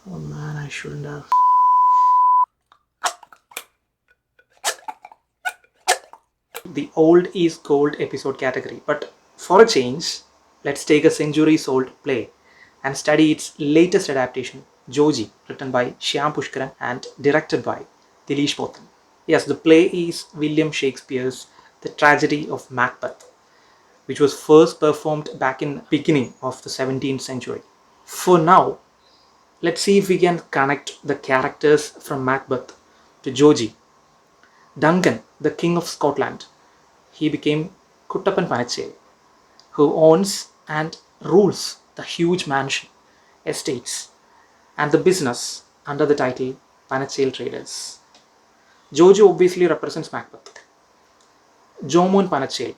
Oh man, I shouldn't have. The old is gold episode category. But for a change, let's take a centuries old play and study its latest adaptation, Joji, written by Shyam Pushkaran and directed by Dileesh Pothan. Yes, the play is William Shakespeare's The Tragedy of Macbeth, which was first performed back in beginning of the 17th century. For now, let's see if we can connect the characters from Macbeth to Joji. Duncan, the King of Scotland, he became Kuttappan Panache, who owns and rules the huge mansion, estates, and the business under the title Panachale Traders. Joji obviously represents Macbeth. Jomun Panachale,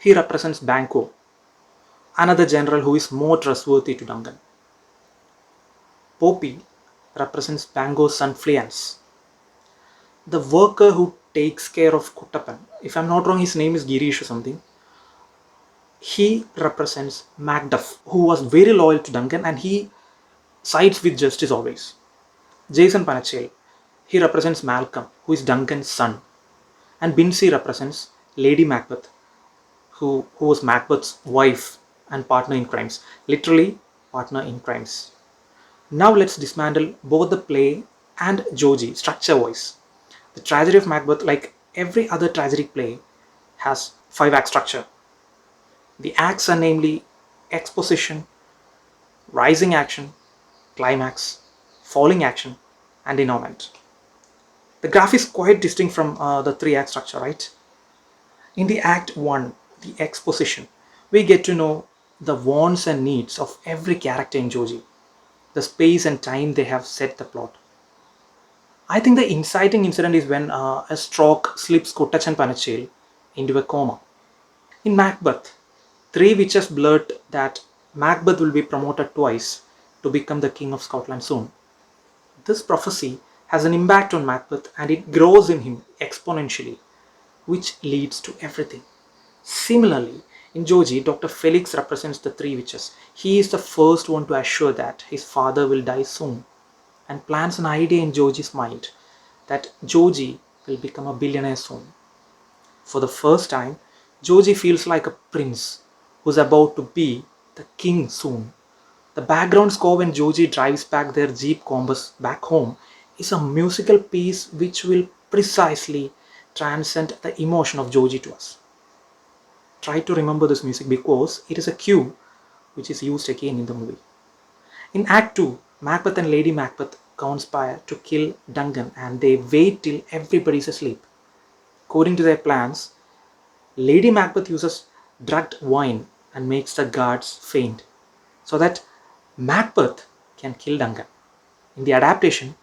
he represents Banquo, another general who is more trustworthy to Duncan. Poppy represents Bango's son Fleance, the worker who takes care of Kuttappan. If I'm not wrong, his name is Girish or something. He represents Macduff, who was very loyal to Duncan and he sides with justice always. Jason Panachale, he represents Malcolm, who is Duncan's son. And Bincy represents Lady Macbeth, who was Macbeth's wife and partner in crimes. Literally, partner in crimes. Now let's dismantle both the play and Joji structure wise. The tragedy of Macbeth, like every other tragic play, has 5 act structure. The acts are namely exposition, rising action, climax, falling action, and denouement. The graph is quite distinct from the 3 act structure, right? In the Act 1, the exposition, we get to know the wants and needs of every character in Joji, the space and time they have set the plot. I think the inciting incident is when a stroke slips Kottachan Panachale into a coma. In Macbeth, 3 witches blurt that Macbeth will be promoted twice to become the King of Scotland soon. This prophecy has an impact on Macbeth and it grows in him exponentially, which leads to everything. Similarly, in Joji, Dr. Felix represents the 3 witches. He is the first one to assure that his father will die soon and plants an idea in Joji's mind that Joji will become a billionaire soon. For the first time, Joji feels like a prince who's about to be the king soon. The background score when Joji drives back their Jeep Compass back home is a musical piece which will precisely transcend the emotion of Joji to us. Try to remember this music because it is a cue which is used again in the movie. In Act 2, Macbeth and Lady Macbeth conspire to kill Duncan and they wait till everybody is asleep. According to their plans, Lady Macbeth uses drugged wine and makes the guards faint so that Macbeth can kill Duncan. In the adaptation,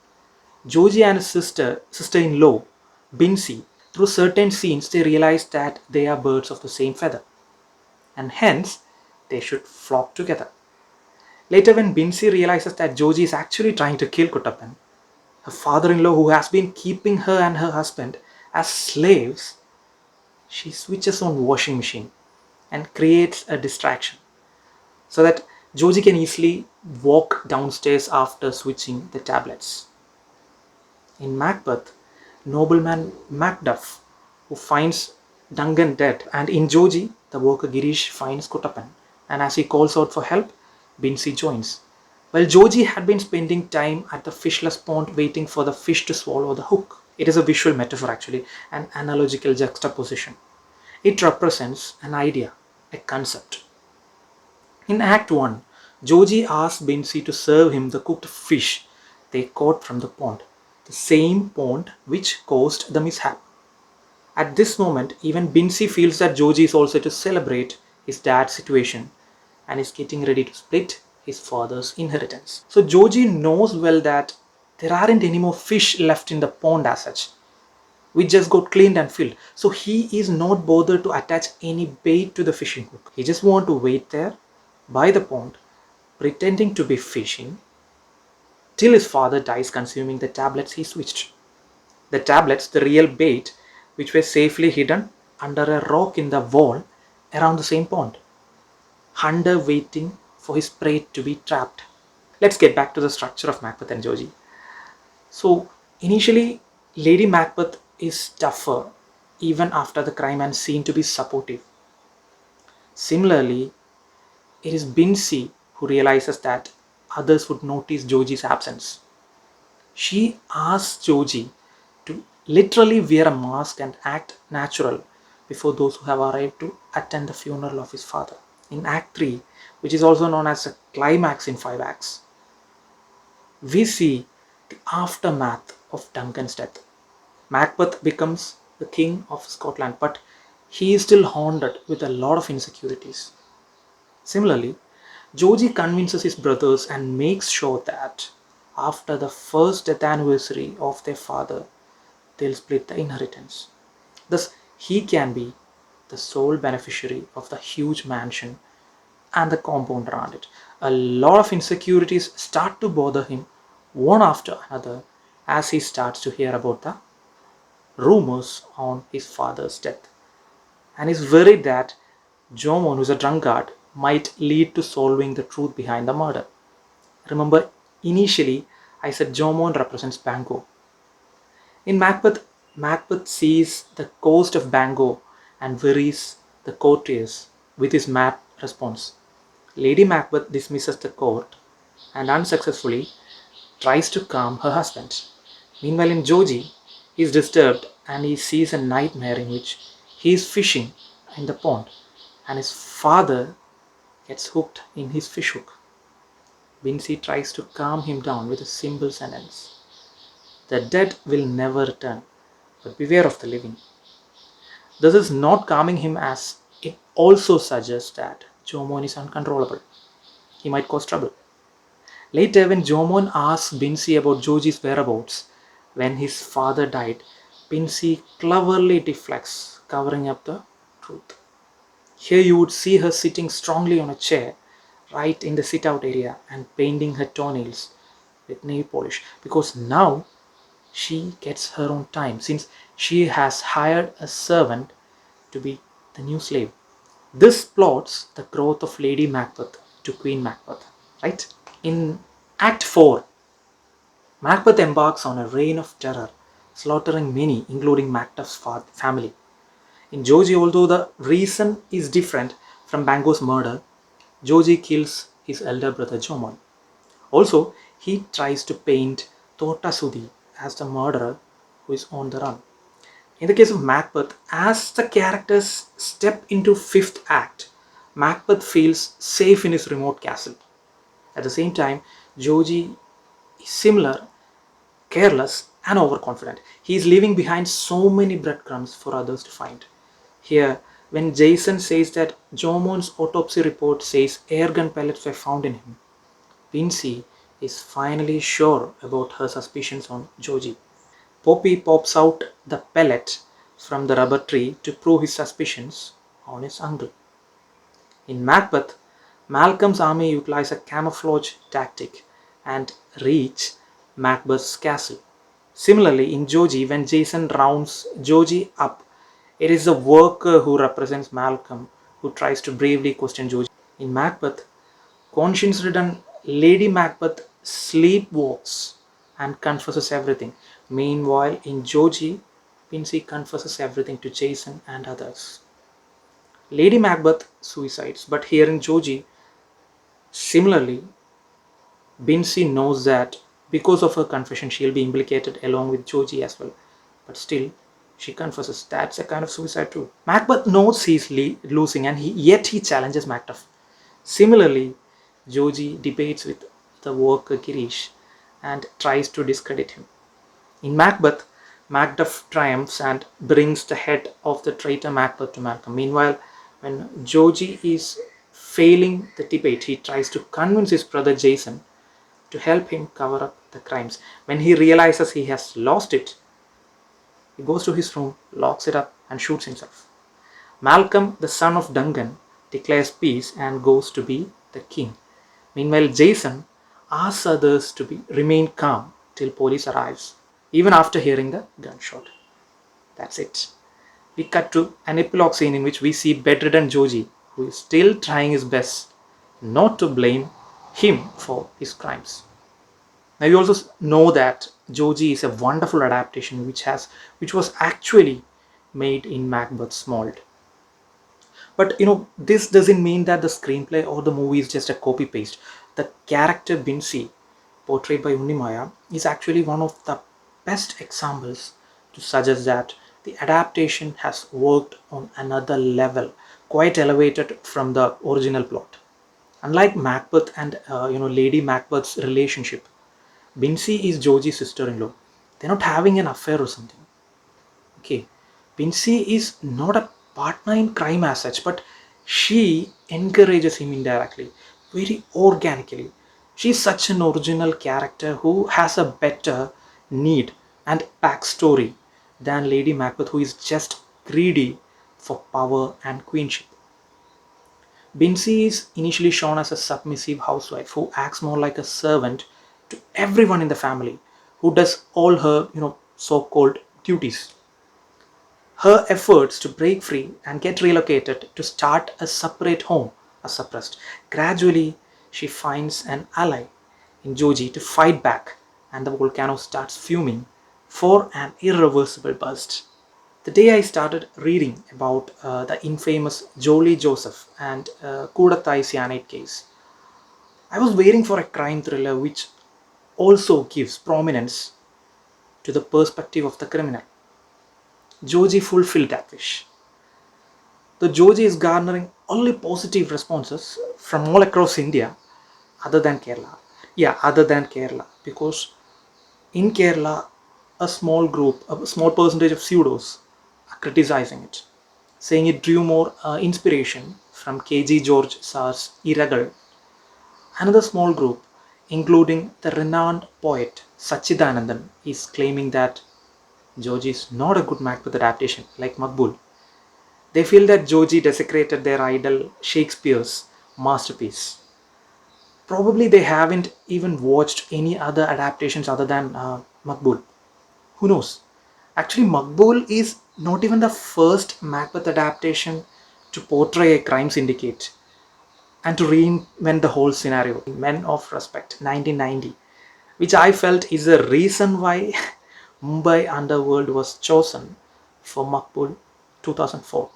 Joji and his sister-in-law, Bincy, through certain scenes they realize that they are birds of the same feather and hence they should flock together. Later, when Bincy realizes that Joji is actually trying to kill Kuttappan, her father-in-law who has been keeping her and her husband as slaves, she switches on washing machine and creates a distraction so that Joji can easily walk downstairs after switching the tablets. In Macbeth, nobleman Macduff, who finds Duncan dead, and in Joji, the worker Girish finds Kuttappan, and as he calls out for help, Bincy joins. While Joji had been spending time at the fishless pond waiting for the fish to swallow the hook. It is a visual metaphor actually, an analogical juxtaposition. It represents an idea, a concept. In Act 1, Joji asks Bincy to serve him the cooked fish they caught from the pond, the same pond which caused the mishap. At this moment, even Bincy feels that Joji is also to celebrate his dad's situation and is getting ready to split his father's inheritance. So Joji knows well that there aren't any more fish left in the pond as such. We just got cleaned and filled. So he is not bothered to attach any bait to the fishing hook. He just want to wait there by the pond, pretending to be fishing till his father dies consuming the tablets he switched. The tablets, the real bait, which were safely hidden under a rock in the wall around the same pond. Hunter waiting for his prey to be trapped. Let's get back to the structure of Macbeth and Joji. So, initially, Lady Macbeth is tougher even after the crime and seen to be supportive. Similarly, it is Binsi who realizes that others would notice Joji's absence. She asks Joji to literally wear a mask and act natural before those who have arrived to attend the funeral of his father. In Act 3, which is also known as a climax in 5 acts, we see the aftermath of Duncan's death. Macbeth becomes the king of Scotland, but he is still haunted with a lot of insecurities. Similarly, Joji convinces his brothers and makes sure that after the first death anniversary of their father, they'll split the inheritance. Thus, he can be the sole beneficiary of the huge mansion and the compound around it. A lot of insecurities start to bother him one after another as he starts to hear about the rumors on his father's death, and is worried that Jomon, who is a drunkard, might lead to solving the truth behind the murder. Remember, initially I said Jomon represents Bango. In Macbeth, Macbeth sees the coast of Bango and worries the courtiers with his mad response. Lady Macbeth dismisses the court and unsuccessfully tries to calm her husband. Meanwhile, in Joji, he is disturbed and he sees a nightmare in which he is fishing in the pond and his father gets hooked in his fishhook. Vinci tries to calm him down with a simple sentence: the dead will never return, but beware of the living. This is not calming him, as it also suggests that Jomon is uncontrollable. He might cause trouble. Later, when Jomon asks Binsi about Joji's whereabouts when his father died, Binsi cleverly deflects, covering up the truth. Here you would see her sitting strongly on a chair right in the sit out area and painting her toenails with nail polish, because now she gets her own time since she has hired a servant to be the new slave. This plots the growth of Lady Macbeth to Queen Macbeth, right? In Act 4, Macbeth embarks on a reign of terror, slaughtering many, including Macduff's family. In Joji, although the reason is different from Bango's murder, Joji kills his elder brother Jomon. Also, he tries to paint Totasudi as the murderer who is on the run. In the case of Macbeth, as the characters step into fifth act, Macbeth feels safe in his remote castle. At the same time, Joji is similar, careless, and overconfident. He is leaving behind so many breadcrumbs for others to find. Here, when Jason says that Jomon's autopsy report says airgun pellets were found in him, Vinci is finally sure about her suspicions on Joji. Poppy pops out the pellet from the rubber tree to prove his suspicions on his uncle. In Macbeth, Malcolm's army utilize a camouflage tactic and reach Macbeth's castle. Similarly, in Joji, when Jason rounds Joji up, it is the worker who represents Malcolm who tries to bravely question Joji. In Macbeth, conscience-ridden Lady Macbeth sleepwalks and confesses everything. Meanwhile, in Joji, Vinci confesses everything to Jason and others. Lady Macbeth suicides, but here in Joji, similarly, Vinci knows that because of her confession, she'll be implicated along with Joji as well. But still, she confesses. That's a kind of suicide too. Macbeth knows he's losing, and yet he challenges Macduff. Similarly, Joji debates with the worker Girish and tries to discredit him. In Macbeth, Macduff triumphs and brings the head of the traitor Macbeth to Malcolm. Meanwhile, when Joji is failing the debate, he tries to convince his brother Jason to help him cover up the crimes. When he realizes he has lost it, he goes to his room, locks it up, and shoots himself. Malcolm, the son of Duncan, declares peace and goes to be the king. Meanwhile, Jason asks others to remain calm till police arrives, even after hearing the gunshot. That's it. We cut to an epilogue scene in which we see bedridden Joji, who is still trying his best not to blame him for his crimes. Now you also know that Joji is a wonderful adaptation which was actually made in Macbeth's mold. But this doesn't mean that the screenplay or the movie is just a copy paste. The character Binsi, portrayed by Unnimaya, is actually one of the best examples to suggest that the adaptation has worked on another level, quite elevated from the original plot. Unlike Macbeth and Lady Macbeth's relationship, Binsi is Joji's sister-in-law. They're not having an affair or something. Okay, Binsi is not a partner in crime as such, but she encourages him indirectly, very organically. She's such an original character who has a better need and backstory than Lady Macbeth, who is just greedy for power and queenship. Binsi is initially shown as a submissive housewife who acts more like a servant to everyone in the family, who does all her, so-called duties. Her efforts to break free and get relocated to start a separate home are suppressed. Gradually, she finds an ally in Joji to fight back, and the volcano starts fuming for an irreversible burst. The day I started reading about the infamous Jolie Joseph and Kudathai cyanide case, I was waiting for a crime thriller which also gives prominence to the perspective of the criminal. Joji fulfilled that wish. The Joji is garnering only positive responses from all across India, other than Kerala. Yeah, other than Kerala, because in Kerala, a small group, a small percentage of pseudos are criticizing it, saying it drew more inspiration from KG George Sar's Iragal. Another small group, including the renowned poet Sachidanandan, is claiming that Joji is not a good Macbeth adaptation like Makbul. They feel that Joji desecrated their idol Shakespeare's masterpiece. Probably they haven't even watched any other adaptations other than Makbul. Who knows? Actually, Makbul is not even the first Macbeth adaptation to portray a crime syndicate and to reinvent the whole scenario. Men of Respect, 1990, which I felt is the reason why Mumbai Underworld was chosen for Makbul 2004.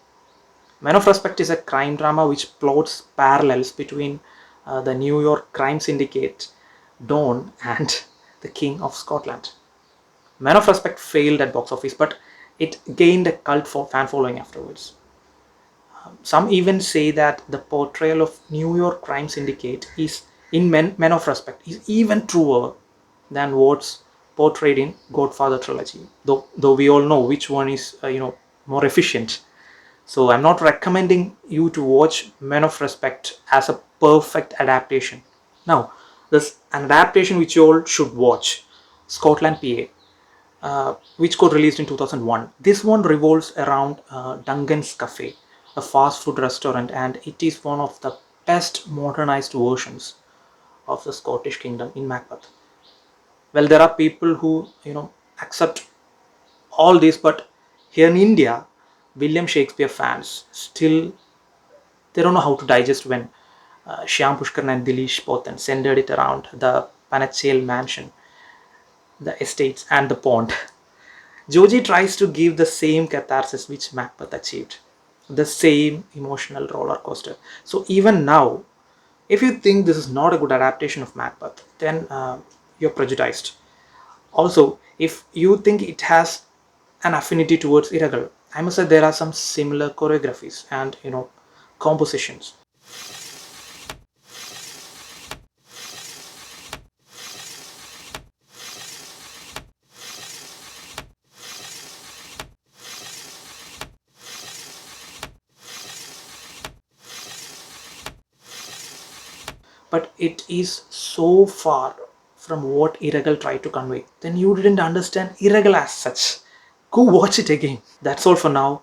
Men of Respect is a crime drama which plots parallels between the New York crime syndicate Don and the King of Scotland. Men of Respect failed at box office, but it gained a cult for fan following afterwards. Some even say that the portrayal of New York crime syndicate is in Men of Respect is even truer than what's portrayed in Godfather trilogy. Though we all know which one is more efficient. So I'm not recommending you to watch Men of Respect as a perfect adaptation. Now, there's an adaptation which you all should watch, Scotland PA, which got released in 2001. This one revolves around Duncan's Cafe, a fast food restaurant, and it is one of the best modernized versions of the Scottish kingdom in Macbeth. Well, there are people who accept all this, but here in India, William Shakespeare fans still they don't know how to digest when Shyam Pushkaran and Dilish Potan centered it around the Panachale mansion, the estates, and the pond. Joji tries to give the same catharsis which Macbeth achieved, the same emotional roller coaster. So even now, if you think this is not a good adaptation of Macbeth, then you're prejudiced. Also, if you think it has an affinity towards Iragal, I must say there are some similar choreographies and compositions. But it is so far from what Iragal tried to convey. Then you didn't understand Iragal as such. Go watch it again. That's all for now.